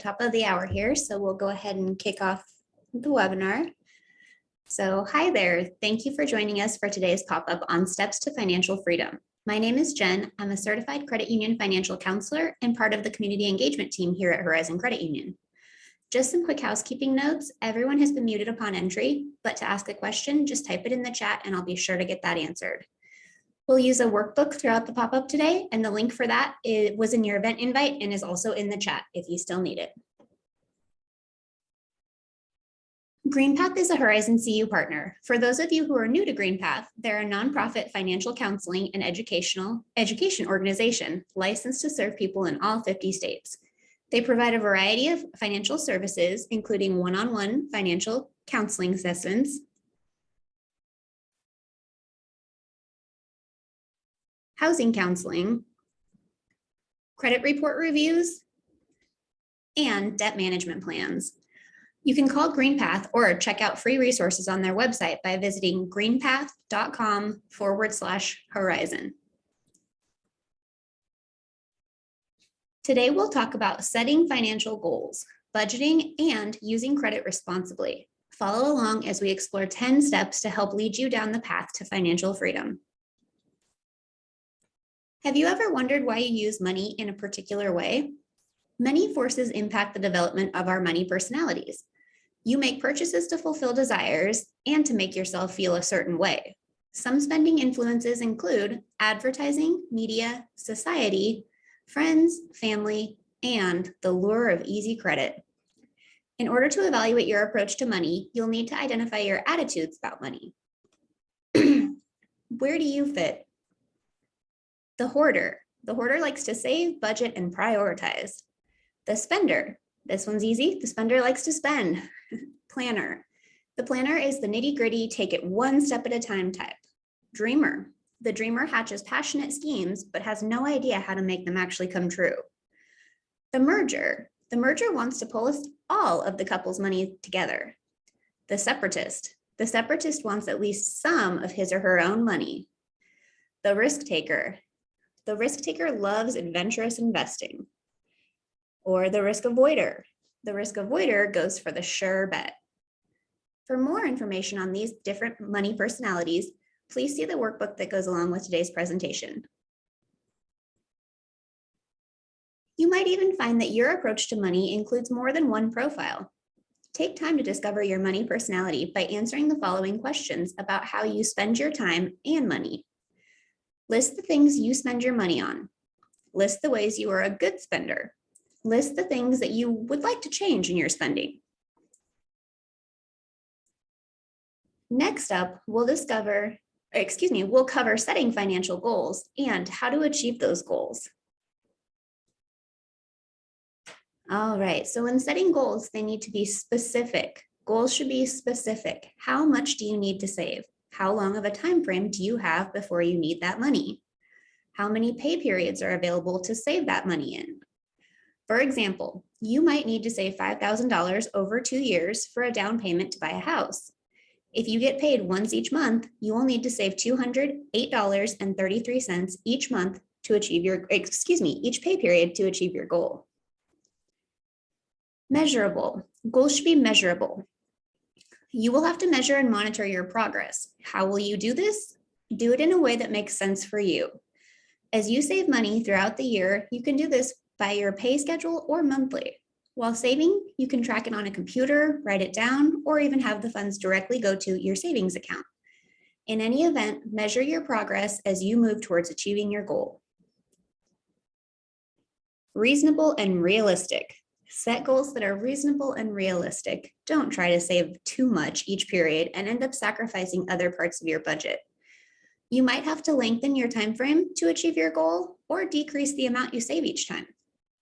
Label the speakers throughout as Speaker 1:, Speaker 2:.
Speaker 1: top of the hour here, so we'll go ahead and kick off the webinar. So hi there, thank you for joining us for today's pop-up on steps to financial freedom. My name is Jen. I'm a certified credit union financial counselor and part of the community engagement team here at Horizon Credit Union. Just some quick housekeeping notes. Everyone has been muted upon entry, but to ask a question, just type it in the chat and I'll be sure to get that answered. We'll use a workbook throughout the pop-up today, and the link for that was in your event invite and is also in the chat if you still need it. GreenPath is a Horizon CU partner. For those of you who are new to GreenPath, they're a nonprofit financial counseling and education organization licensed to serve people in all 50 states. They provide a variety of financial services, including one-on-one financial counseling sessions, housing counseling, credit report reviews, and debt management plans. You can call GreenPath or check out free resources on their website by visiting greenpath.com/horizon. Today, we'll talk about setting financial goals, budgeting, and using credit responsibly. Follow along as we explore 10 steps to help lead you down the path to financial freedom. Have you ever wondered why you use money in a particular way? Many forces impact the development of our money personalities. You make purchases to fulfill desires and to make yourself feel a certain way. Some spending influences include advertising, media, society, friends, family, and the lure of easy credit. In order to evaluate your approach to money, you'll need to identify your attitudes about money. Where do you fit? The hoarder. The hoarder likes to save, budget, and prioritize. The spender. This one's easy. The spender likes to spend. Planner. The planner is the nitty-gritty, take it one step at a time type. Dreamer. The dreamer hatches passionate schemes, but has no idea how to make them actually come true. The merger. The merger wants to pull all of the couple's money together. The separatist. The separatist wants at least some of his or her own money. The risk taker. The risk taker loves adventurous investing. Or the risk avoider. The risk avoider goes for the sure bet. For more information on these different money personalities, please see the workbook that goes along with today's presentation. You might even find that your approach to money includes more than one profile. Take time to discover your money personality by answering the following questions about how you spend your time and money. List the things you spend your money on. List the ways you are a good spender. List the things that you would like to change in your spending. Next up, we'll cover setting financial goals and how to achieve those goals. All right, so when setting goals, they need to be specific. Goals should be specific. How much do you need to save? How long of a time frame do you have before you need that money? How many pay periods are available to save that money in? For example, you might need to save $5,000 over 2 years for a down payment to buy a house. If you get paid once each month, you will need to save $208.33 each month to achieve each pay period to achieve your goal. Measurable. Goals should be measurable. You will have to measure and monitor your progress. How will you do this? Do it in a way that makes sense for you. As you save money throughout the year, you can do this by your pay schedule or monthly. While saving, you can track it on a computer, write it down, or even have the funds directly go to your savings account. In any event, measure your progress as you move towards achieving your goal. Reasonable and realistic. Set goals that are reasonable and realistic. Don't try to save too much each period and end up sacrificing other parts of your budget. You might have to lengthen your time frame to achieve your goal or decrease the amount you save each time.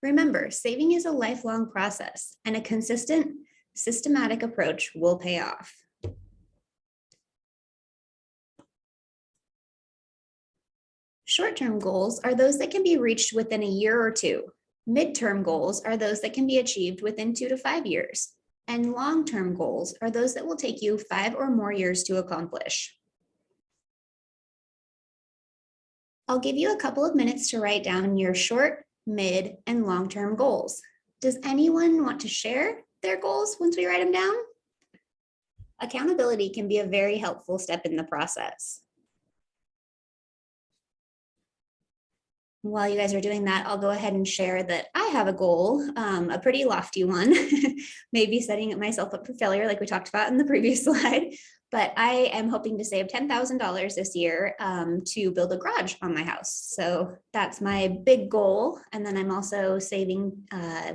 Speaker 1: Remember, saving is a lifelong process, and a consistent, systematic approach will pay off. Short-term goals are those that can be reached within a year or two. Mid-term goals are those that can be achieved within 2 to 5 years. And long-term goals are those that will take you 5 or more years to accomplish. I'll give you a couple of minutes to write down your short, mid, and long-term goals. Does anyone want to share their goals once we write them down? Accountability can be a very helpful step in the process. While you guys are doing that, I'll go ahead and share that I have a goal, a pretty lofty one, maybe setting myself up for failure like we talked about in the previous slide, but I am hoping to save $10,000 this year to build a garage on my house. So that's my big goal. And then I'm also saving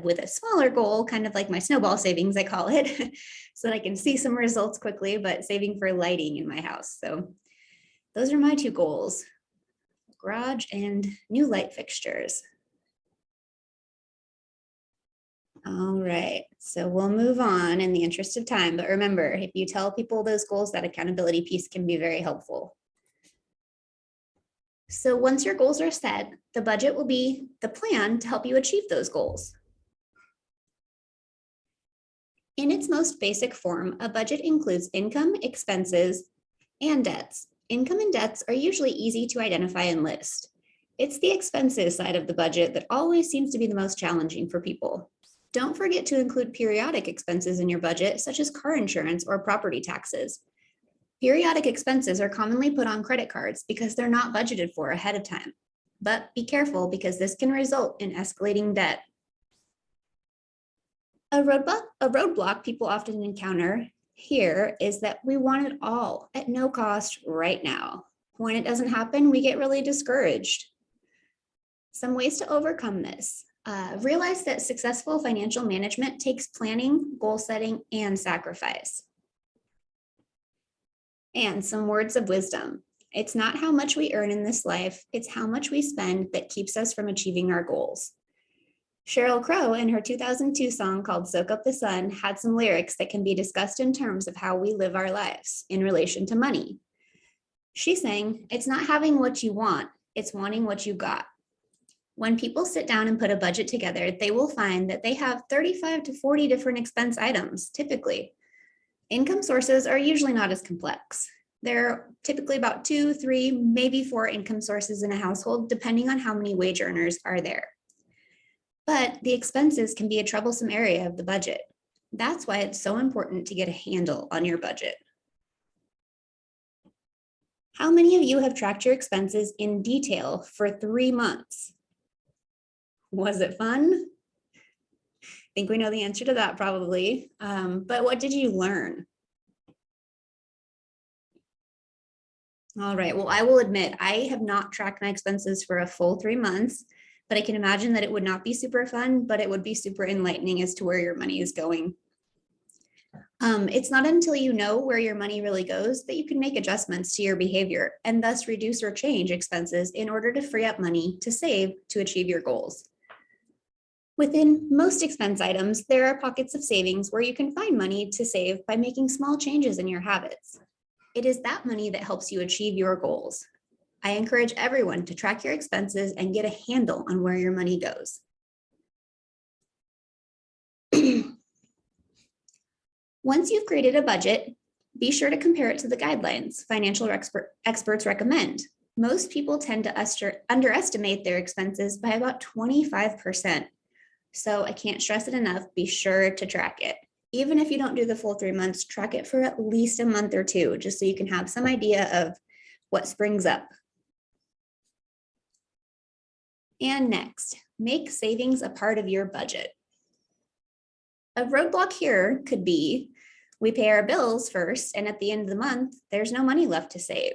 Speaker 1: with a smaller goal, kind of like my snowball savings, I call it, so that I can see some results quickly, but saving for lighting in my house. So those are my two goals. Garage and new light fixtures. All right, so we'll move on in the interest of time, but remember, if you tell people those goals, that accountability piece can be very helpful. So once your goals are set, the budget will be the plan to help you achieve those goals. In its most basic form, a budget includes income, expenses, and debts. Income and debts are usually easy to identify and list. It's the expenses side of the budget that always seems to be the most challenging for people. Don't forget to include periodic expenses in your budget, such as car insurance or property taxes. Periodic expenses are commonly put on credit cards because they're not budgeted for ahead of time. But be careful, because this can result in escalating debt. A roadblock people often encounter here is that we want it all at no cost right now. When it doesn't happen, we get really discouraged. Some ways to overcome this. Realize that successful financial management takes planning, goal setting, and sacrifice. And some words of wisdom. It's not how much we earn in this life, it's how much we spend that keeps us from achieving our goals. Sheryl Crow, in her 2002 song called Soak Up the Sun, had some lyrics that can be discussed in terms of how we live our lives in relation to money. She sang, "It's not having what you want, it's wanting what you got." When people sit down and put a budget together, they will find that they have 35 to 40 different expense items, typically. Income sources are usually not as complex. There are typically about 2, 3, maybe 4 income sources in a household, depending on how many wage earners are there. But the expenses can be a troublesome area of the budget. That's why it's so important to get a handle on your budget. How many of you have tracked your expenses in detail for 3 months? Was it fun? I think we know the answer to that probably, but what did you learn? All right, well, I will admit I have not tracked my expenses for a full 3 months, but I can imagine that it would not be super fun, but it would be super enlightening as to where your money is going. It's not until you know where your money really goes that you can make adjustments to your behavior and thus reduce or change expenses in order to free up money to save to achieve your goals. Within most expense items, there are pockets of savings where you can find money to save by making small changes in your habits. It is that money that helps you achieve your goals. I encourage everyone to track your expenses and get a handle on where your money goes. Once you've created a budget, be sure to compare it to the guidelines financial experts recommend. Most people tend to underestimate their expenses by about 25%. So I can't stress it enough, be sure to track it. Even if you don't do the full 3 months, track it for at least a month or 2, just so you can have some idea of what springs up. And next, make savings a part of your budget. A roadblock here could be, we pay our bills first, and at the end of the month, there's no money left to save.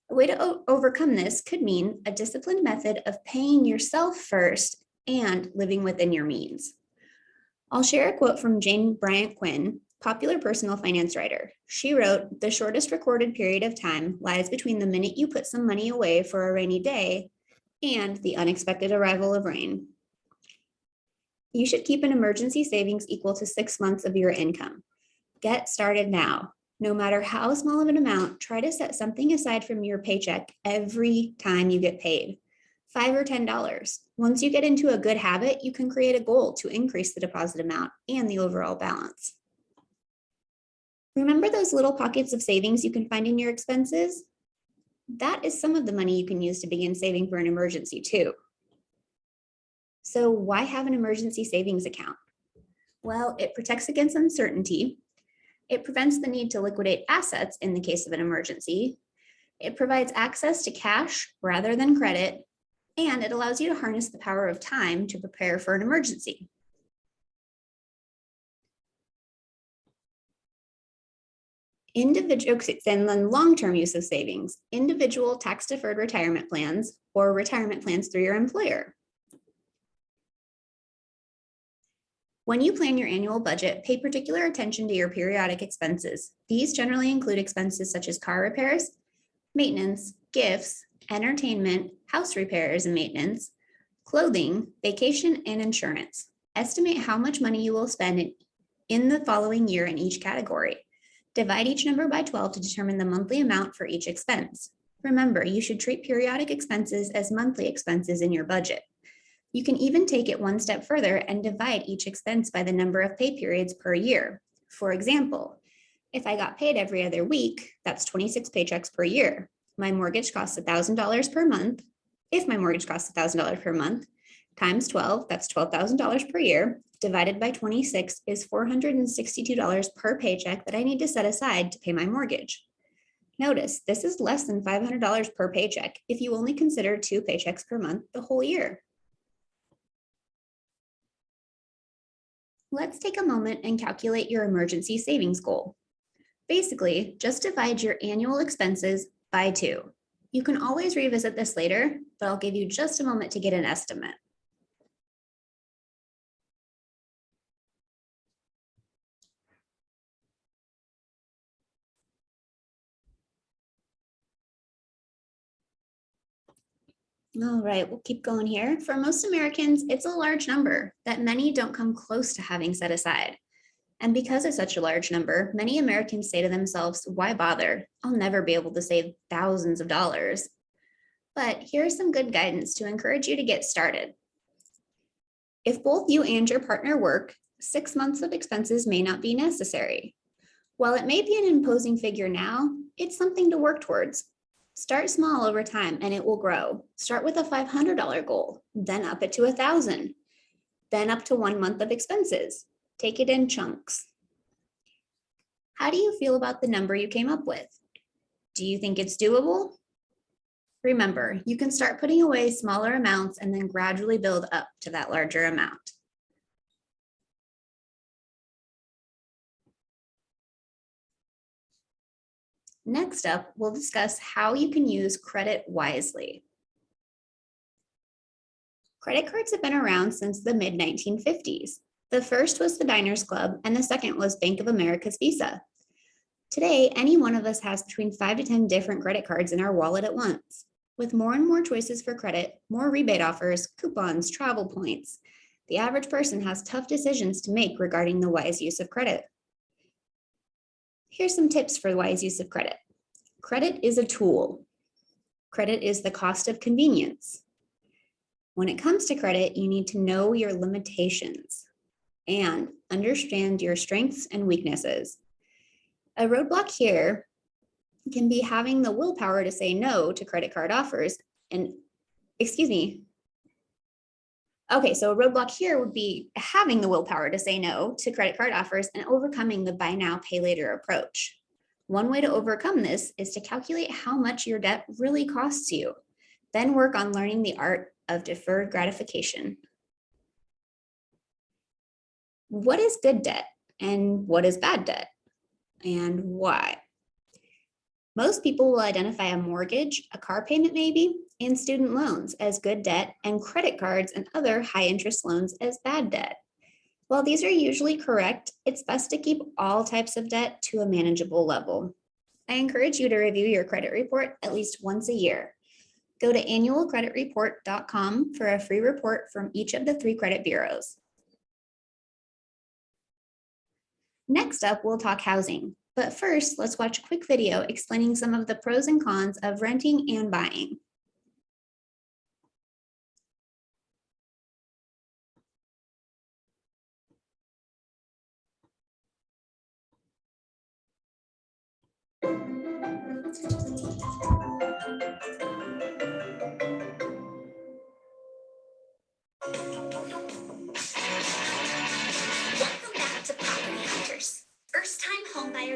Speaker 1: A way to overcome this could mean a disciplined method of paying yourself first and living within your means. I'll share a quote from Jane Bryant Quinn, popular personal finance writer. She wrote, "The shortest recorded period of time lies between the minute you put some money away for a rainy day and the unexpected arrival of rain." You should keep an emergency savings equal to 6 months of your income. Get started now. No matter how small of an amount, try to set something aside from your paycheck every time you get paid. $5 or $10. Once you get into a good habit, you can create a goal to increase the deposit amount and the overall balance. Remember those little pockets of savings you can find in your expenses? That is some of the money you can use to begin saving for an emergency too. So why have an emergency savings account? Well, it protects against uncertainty. It prevents the need to liquidate assets in the case of an emergency. It provides access to cash rather than credit, and it allows you to harness the power of time to prepare for an emergency. Individual and then long-term use of savings, individual tax-deferred retirement plans, or retirement plans through your employer. When you plan your annual budget, pay particular attention to your periodic expenses. These generally include expenses such as car repairs, maintenance, gifts, entertainment, house repairs and maintenance, clothing, vacation, and insurance. Estimate how much money you will spend in the following year in each category. Divide each number by 12 to determine the monthly amount for each expense. Remember, you should treat periodic expenses as monthly expenses in your budget. You can even take it one step further and divide each expense by the number of pay periods per year. For example, if I got paid every other week, that's 26 paychecks per year. My mortgage costs $1,000 per month. If my mortgage costs $1,000 per month, times 12, that's $12,000 per year, divided by 26 is $462 per paycheck that I need to set aside to pay my mortgage. Notice, this is less than $500 per paycheck if you only consider 2 paychecks per month the whole year. Let's take a moment and calculate your emergency savings goal. Basically, just divide your annual expenses by 2. You can always revisit this later, but I'll give you just a moment to get an estimate. All right, we'll keep going here. For most Americans, it's a large number that many don't come close to having set aside. And because it's such a large number, many Americans say to themselves, why bother? I'll never be able to save thousands of dollars. But here's some good guidance to encourage you to get started. If both you and your partner work, 6 months of expenses may not be necessary. While it may be an imposing figure now, it's something to work towards. Start small over time and it will grow. Start with a $500 goal, then up it to $1,000, then up to 1 month of expenses. Take it in chunks. How do you feel about the number you came up with? Do you think it's doable? Remember, you can start putting away smaller amounts and then gradually build up to that larger amount. Next up, we'll discuss how you can use credit wisely. Credit cards have been around since the mid-1950s. The first was the Diners Club, and the second was Bank of America's Visa. Today, any one of us has between 5 to 10 different credit cards in our wallet at once. With more and more choices for credit, more rebate offers, coupons, travel points, the average person has tough decisions to make regarding the wise use of credit. Here's some tips for wise use of credit. Credit is a tool. Credit is the cost of convenience. When it comes to credit, you need to know your limitations and understand your strengths and weaknesses. A roadblock here can be having the willpower to say no to credit card offers and, so a roadblock here would be having the willpower to say no to credit card offers and overcoming the buy now, pay later approach. One way to overcome this is to calculate how much your debt really costs you. Then work on learning the art of deferred gratification. What is good debt and what is bad debt and why? Most people will identify a mortgage, a car payment maybe, and student loans as good debt and credit cards and other high interest loans as bad debt. While these are usually correct, it's best to keep all types of debt to a manageable level. I encourage you to review your credit report at least once a year. Go to annualcreditreport.com for a free report from each of the 3 credit bureaus. Next up, we'll talk housing. But first, let's watch a quick video explaining some of the pros and cons of renting and buying.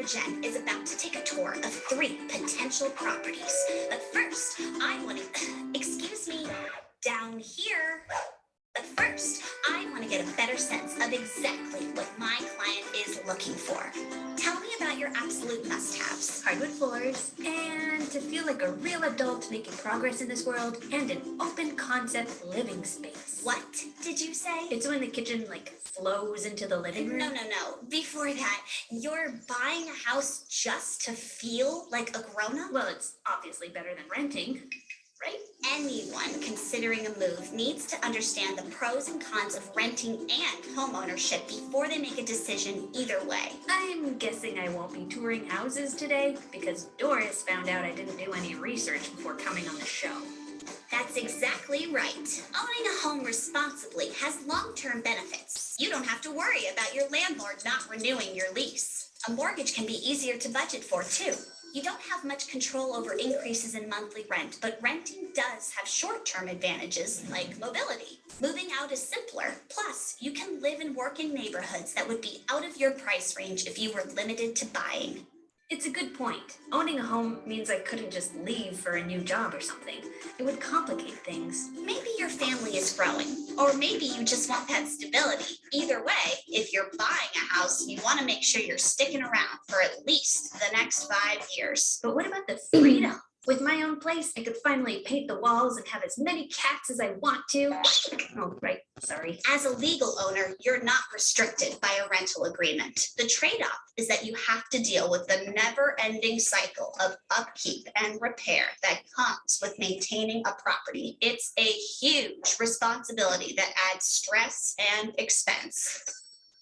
Speaker 2: Jen is about to take a tour of 3 potential properties. But first, I want to, excuse me, down here. But first, I want to get a better sense of exactly what my client is looking for. Tell me about your absolute must-haves.
Speaker 3: Hardwood floors, and to feel like a real adult making progress in this world, and an open concept living space.
Speaker 2: What did you say?
Speaker 3: It's when the kitchen like flows into the living room.
Speaker 2: No. Before that, you're buying a house just to feel like a grown-up?
Speaker 3: Well, it's obviously better than renting, right?
Speaker 2: Anyone considering a move needs to understand the pros and cons of renting and homeownership before they make a decision either way.
Speaker 3: I'm guessing I won't be touring houses today because Doris found out I didn't do any research before coming on the show.
Speaker 2: That's exactly right. Owning a home responsibly has long-term benefits. You don't have to worry about your landlord not renewing your lease. A mortgage can be easier to budget for, too. You don't have much control over increases in monthly rent, but renting does have short-term advantages like mobility. Moving out is simpler. Plus, you can live and work in neighborhoods that would be out of your price range if you were limited to buying.
Speaker 3: It's a good point. Owning a home means I couldn't just leave for a new job or something. It would complicate things.
Speaker 2: Maybe your family is growing, or maybe you just want that stability. Either way, if you're buying a house, you want to make sure you're sticking around for at least the next 5 years.
Speaker 3: But what about the freedom? With my own place, I could finally paint the walls and have as many cats as I want to. Oh, right, sorry.
Speaker 2: As a legal owner, you're not restricted by a rental agreement. The trade-off is that you have to deal with the never-ending cycle of upkeep and repair that comes with maintaining a property. It's a huge responsibility that adds stress and expense.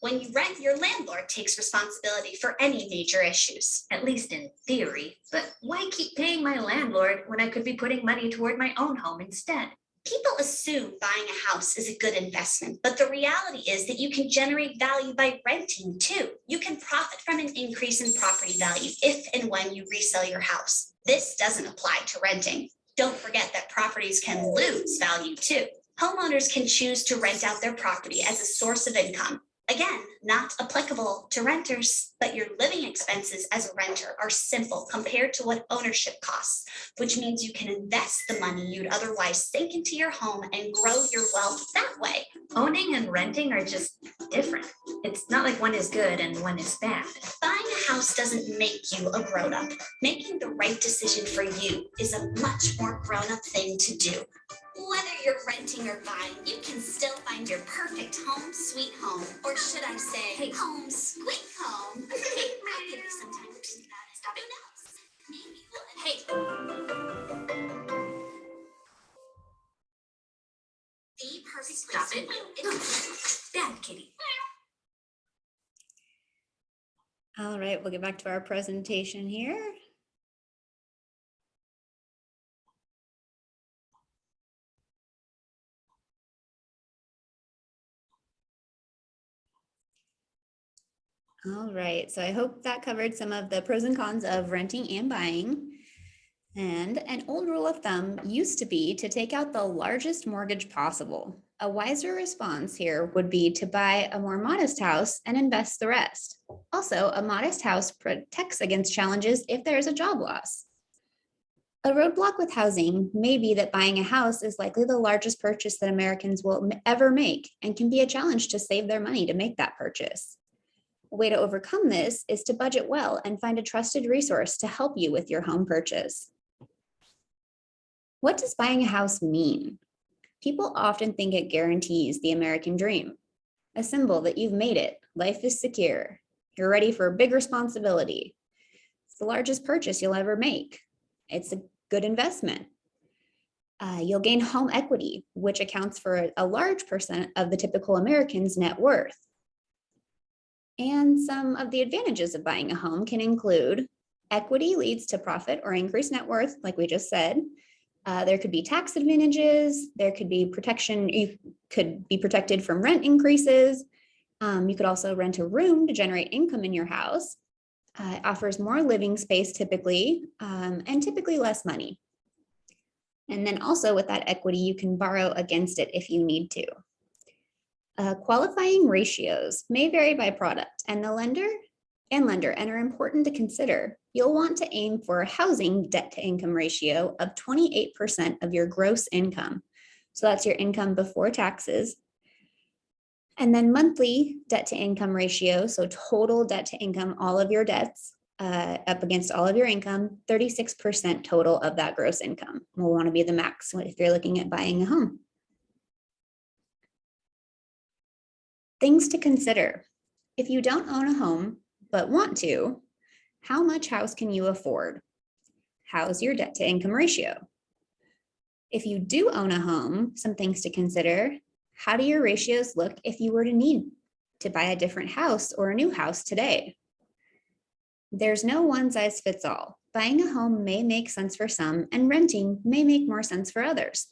Speaker 2: When you rent, your landlord takes responsibility for any major issues.
Speaker 3: At least in theory. But why keep paying my landlord when I could be putting money toward my own home instead?
Speaker 2: People assume buying a house is a good investment, but the reality is that you can generate value by renting too. You can profit from an increase in property value if and when you resell your house. This doesn't apply to renting. Don't forget that properties can lose value too. Homeowners can choose to rent out their property as a source of income. Again, not applicable to renters, but your living expenses as a renter are simple compared to what ownership costs, which means you can invest the money you'd otherwise sink into your home and grow your wealth that way.
Speaker 3: Owning and renting are just different. It's not like one is good and one is bad.
Speaker 2: Buying a house doesn't make you a grown-up. Making the right decision for you is a much more grown-up thing to do. Whether you're renting or buying, you can still find your perfect home sweet home. Or should I say,
Speaker 3: hey,
Speaker 2: home sweet home. I could be sometimes. Stop it. Who knows? Maybe we'll. Hey. The perfect
Speaker 3: Stop
Speaker 2: place
Speaker 3: it.
Speaker 2: for you.
Speaker 3: Bad kitty.
Speaker 1: All right, we'll get back to our presentation here. All right, so I hope that covered some of the pros and cons of renting and buying. And an old rule of thumb used to be to take out the largest mortgage possible. A wiser response here would be to buy a more modest house and invest the rest. Also, a modest house protects against challenges if there is a job loss. A roadblock with housing may be that buying a house is likely the largest purchase that Americans will ever make and can be a challenge to save their money to make that purchase. A way to overcome this is to budget well and find a trusted resource to help you with your home purchase. What does buying a house mean? People often think it guarantees the American dream, a symbol that you've made it, life is secure, you're ready for a big responsibility. It's the largest purchase you'll ever make. It's a good investment. You'll gain home equity, which accounts for a large percent of the typical American's net worth. And some of the advantages of buying a home can include equity leads to profit or increased net worth, like we just said. There could be tax advantages. There could be protection. You could be protected from rent increases. You could also rent a room to generate income in your house. It offers more living space typically, and typically less money. And then also with that equity, you can borrow against it if you need to. Qualifying ratios may vary by product, and the lender and lender and are important to consider. You'll want to aim for a housing debt to income ratio of 28% of your gross income. So that's your income before taxes. And then monthly debt to income ratio, so total debt to income, all of your debts up against all of your income, 36% total of that gross income will want to be the max if you're looking at buying a home. Things to consider. If you don't own a home but want to, how much house can you afford? How's your debt to income ratio? If you do own a home, some things to consider. How do your ratios look if you were to need to buy a different house or a new house today? There's no one size fits all. Buying a home may make sense for some, and renting may make more sense for others.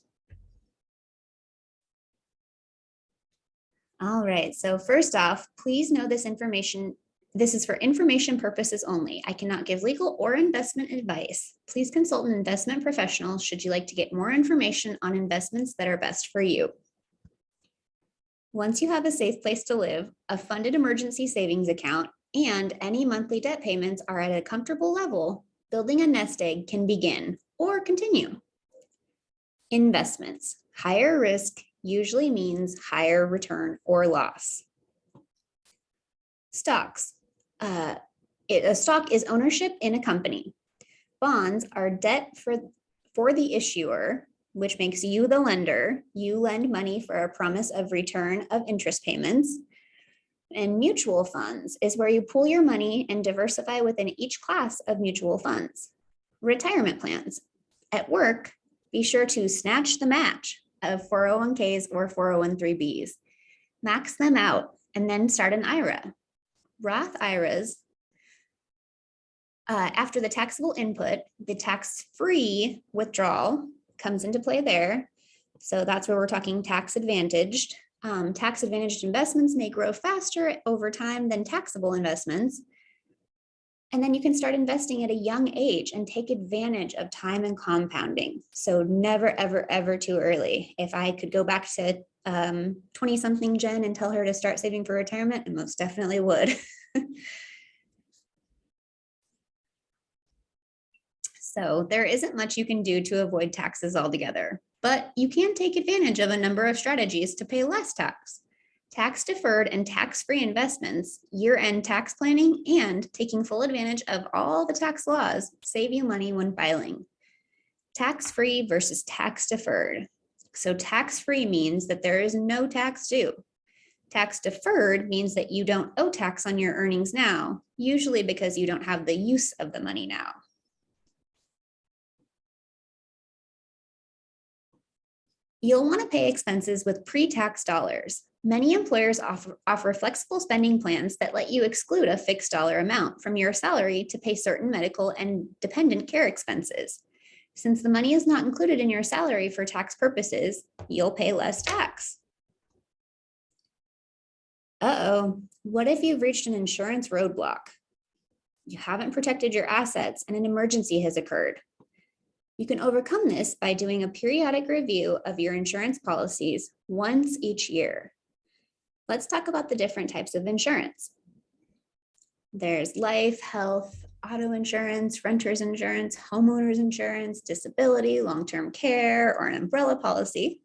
Speaker 1: All right, so first off, please know this information. This is for information purposes only. I cannot give legal or investment advice. Please consult an investment professional should you like to get more information on investments that are best for you. Once you have a safe place to live, a funded emergency savings account, and any monthly debt payments are at a comfortable level, building a nest egg can begin or continue. Investments. Higher risk usually means higher return or loss. Stocks. A stock is ownership in a company. Bonds are debt for the issuer, which makes you the lender. You lend money for a promise of return of interest payments. And mutual funds is where you pool your money and diversify within each class of mutual funds. Retirement plans. At work, be sure to snatch the match of 401ks or 401(b)(3)s. Max them out and then start an IRA. Roth IRAs, after the taxable input, the tax-free withdrawal comes into play there. So that's where we're talking tax advantaged. Tax advantaged investments may grow faster over time than taxable investments. And then you can start investing at a young age and take advantage of time and compounding. So never, ever, ever too early. If I could go back to 20-something Jen and tell her to start saving for retirement, I most definitely would. So there isn't much you can do to avoid taxes altogether, but you can take advantage of a number of strategies to pay less tax. Tax-deferred and tax-free investments, year-end tax planning, and taking full advantage of all the tax laws save you money when filing. Tax-free versus tax-deferred. So tax-free means that there is no tax due. Tax-deferred means that you don't owe tax on your earnings now, usually because you don't have the use of the money now. You'll want to pay expenses with pre-tax dollars. Many employers offer flexible spending plans that let you exclude a fixed dollar amount from your salary to pay certain medical and dependent care expenses. Since the money is not included in your salary for tax purposes, you'll pay less tax. What if you've reached an insurance roadblock? You haven't protected your assets and an emergency has occurred. You can overcome this by doing a periodic review of your insurance policies once each year. Let's talk about the different types of insurance. There's life, health, auto insurance, renter's insurance, homeowner's insurance, disability, long-term care, or an umbrella policy.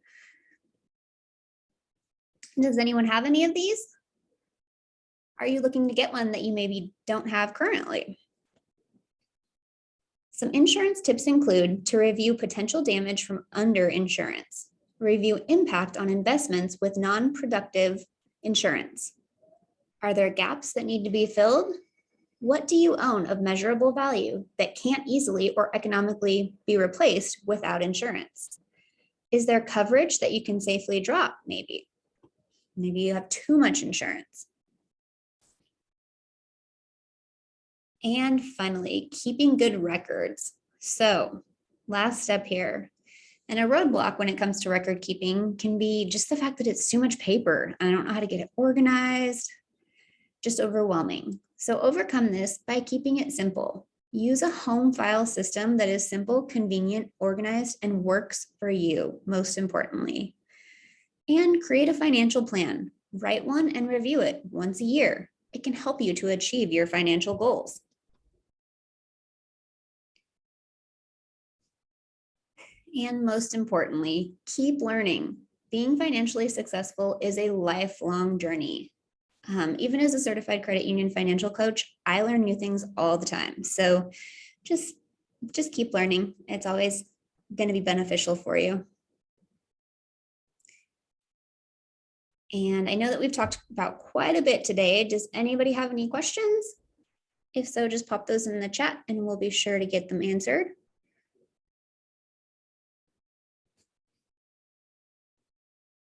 Speaker 1: Does anyone have any of these? Are you looking to get one that you maybe don't have currently? Some insurance tips include to review potential damage from underinsurance, review impact on investments with non-productive insurance. Are there gaps that need to be filled? What do you own of measurable value that can't easily or economically be replaced without insurance? Is there coverage that you can safely drop, maybe? Maybe you have too much insurance. And finally, keeping good records. So last step here, and a roadblock when it comes to record keeping can be just the fact that it's too much paper. I don't know how to get it organized, just overwhelming. So overcome this by keeping it simple. Use a home file system that is simple, convenient, organized, and works for you, most importantly. And create a financial plan. Write one and review it once a year. It can help you to achieve your financial goals. And most importantly, keep learning. Being financially successful is a lifelong journey. Even as a certified credit union financial coach, I learn new things all the time. So just keep learning. It's always going to be beneficial for you. And I know that we've talked about quite a bit today. Does anybody have any questions? If so, just pop those in the chat and we'll be sure to get them answered.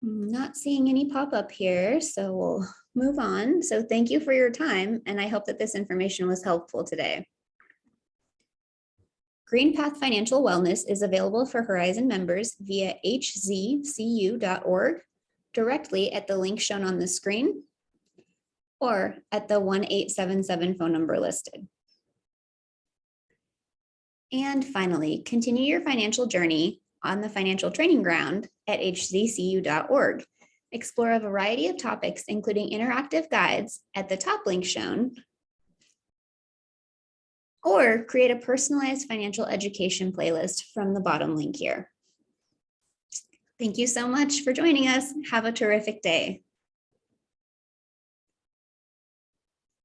Speaker 1: I'm not seeing any pop up here, so we'll move on. So thank you for your time, and I hope that this information was helpful today. Green Path Financial Wellness is available for Horizon members via hzcu.org, directly at the link shown on the screen, or at the 1-877 phone number listed. And finally, continue your financial journey on the financial training ground at hzcu.org. Explore a variety of topics, including interactive guides at the top link shown, or create a personalized financial education playlist from the bottom link here. Thank you so much for joining us. Have a terrific day.